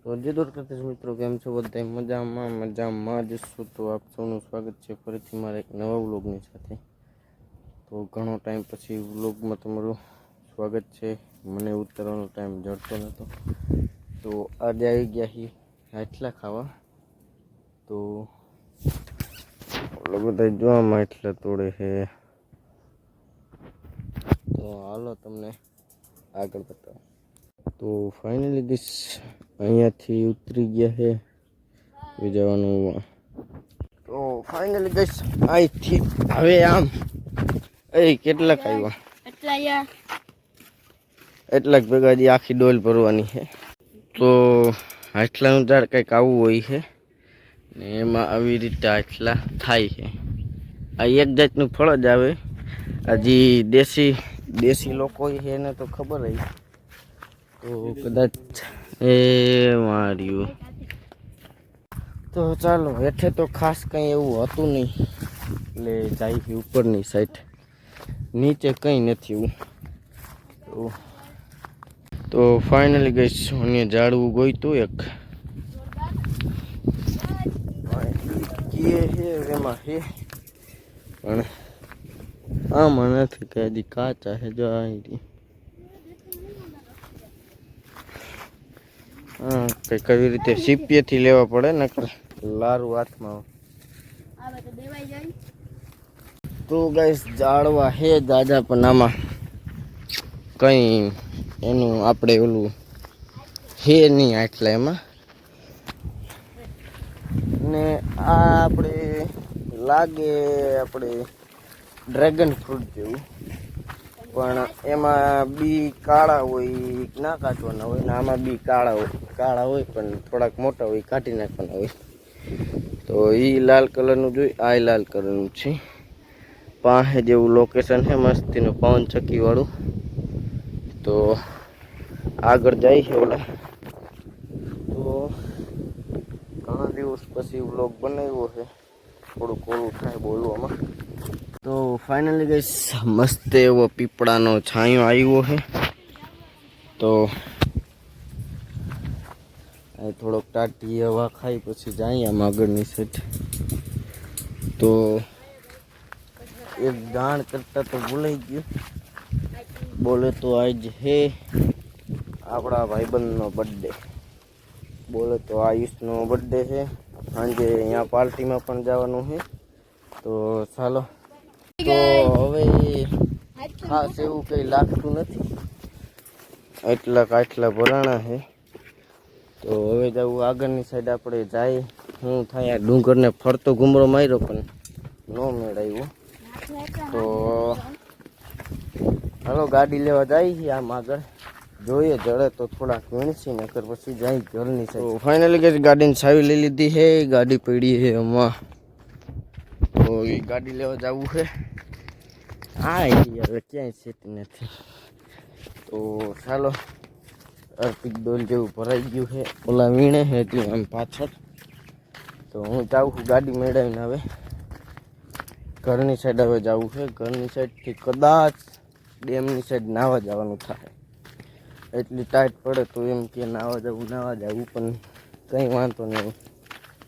તો જે દૂર કરતા મિત્રો કેમ છો બધા મજામાં જ છો? તો આપ સૌનું સ્વાગત છે ફરીથી મારા એક નવા વ્લોગની સાથે. તો ઘણો ટાઈમ પછી વ્લોગમાં તમારું સ્વાગત છે. મને ઉતરવાનો ટાઈમ જડતો નહોતો, તો આજે આવી ગયા છીએ આટલા ખાવા. તો બધા જોવામાં એટલા તોડે છે, તો હાલો તમને આગળ બતાવો. તો ફાઇનલી ગઈશ અહીંયાથી ઉતરી ગયા છે જવાનું. તો ફાઇનલી ગઈશ અહીંથી હવે આમ કેટલાક આવ્યા એટલાક ભેગા જે આખી ડોલ ભરવાની છે. તો આટલાનું ઝાડ કંઈક આવું હોય છે ને એમાં આવી રીતે આટલા થાય છે. આ એક જાતનું ફળ જ આવે. હજી દેશી લોકો છે એને તો ખબર હોય, તો કદાચ એ માર્યું. તો ચાલો, હેઠે તો ખાસ કંઈ એવું હતું નહીં એટલે જાય ઉપરની સાઈડ, નીચે કંઈ નથી એવું. તો ફાઇનલી ગઈ અહીંયા ઝાડવું ગોઈતું એક એમાં છે, પણ આમાં નથી કે હજી કાચા છે. જો આવી કંઈક આવી રીતે સીપીએથી લેવા પડે ને લારું હાથમાં. તો ગાઈસ ઝાડવા હે દાદા, પણ આમાં કંઈ એનું આપણે ઓલું હે નહીં આટલા એમાં. ને આ આપણે લાગે આપણે ડ્રેગન ફ્રૂટ જેવું, પણ એમાં બી કાળા હોય, ના કાઢવાના હોય ને આમાં બી કાળા હોય પણ થોડાક મોટા હોય, કાઢી નાખવાના હોય. તો એ લાલ કલરનું જોઈ, આ લાલ કલરનું છે. પાસે જેવું લોકેશન છે મસ્તીનું પવન ચક્કી વાળું. તો આગળ જાય છે ઓલા. તો ઘણા દિવસ પછી વ્લોગ બનાવ્યો છે, થોડુંક ઓલું થાય બોલવામાં. તો ફાઇનલી ગઈશ મસ્ત એવો પીપળાનો છાંયો આવ્યો છે. તો અહીં થોડોક ટાટી હવા ખાઈ પછી જાય આમ આગળની સાઈડ. તો એક જાણ કરતા તો ભૂલાઈ ગયું, બોલે તો આજ હે આપણા ભાઈબંધનો બર્થડે. બોલે તો આયુષનો બર્થડે છે. સાંજે અહીંયા પાર્ટીમાં પણ જવાનું છે. તો ચાલો, તો હવે ખાસ એવું કંઈ લાગતું નથી, આટલા ભરાણા છે. તો હવે જવું આગળની સાઈડ આપણે જાય. હું થાય ડુંગરને ફરતો ઘૂમરો માર્યો પણ ન મેળાવ્યો. તો હાલો ગાડી લેવા જાય છે આમ આગળ, જોઈએ જડે તો થોડાક વીણસી નકર પછી જાય ઘરની સાઈડ. તો ફાઇનલી ગઈ ગાડીની ચાવી લઈ લીધી છે, ગાડી પડી છે આમાં. તો એ ગાડી લેવા જવું છે. હા યાર ક્યાંય સીટ નથી. તો ચાલો, અર્પિક ડોલ જેવું ભરાઈ ગયું છે, ઓલા વીણે છે ત્યાં આમ પાછળ. તો હું જાઉં છું ગાડી મેળવીને હવે ઘરની સાઈડ. હવે જવું છે ઘરની સાઈડથી કદાચ ડેમની સાઈડ નાહવા જવાનું થાય. એટલી ટાઈટ પડે તો એમ કે નાહવા જવું પણ કંઈ વાંધો નહીં,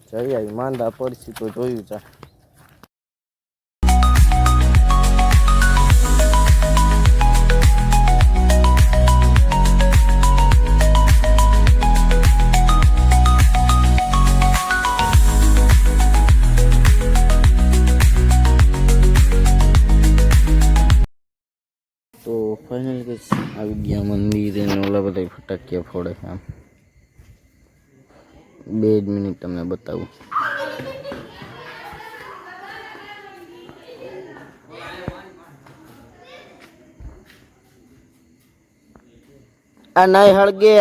જઈ આવી. માંદા પડશે તો જોયું ચા. તો ફાઇનલી આવી ગયા મંદિરે ને ઓલા બધા ફટાકિયા ફોડે છે. આમ 2 જ મિનિટ તમને બતાવું. આ નહીં હળગે.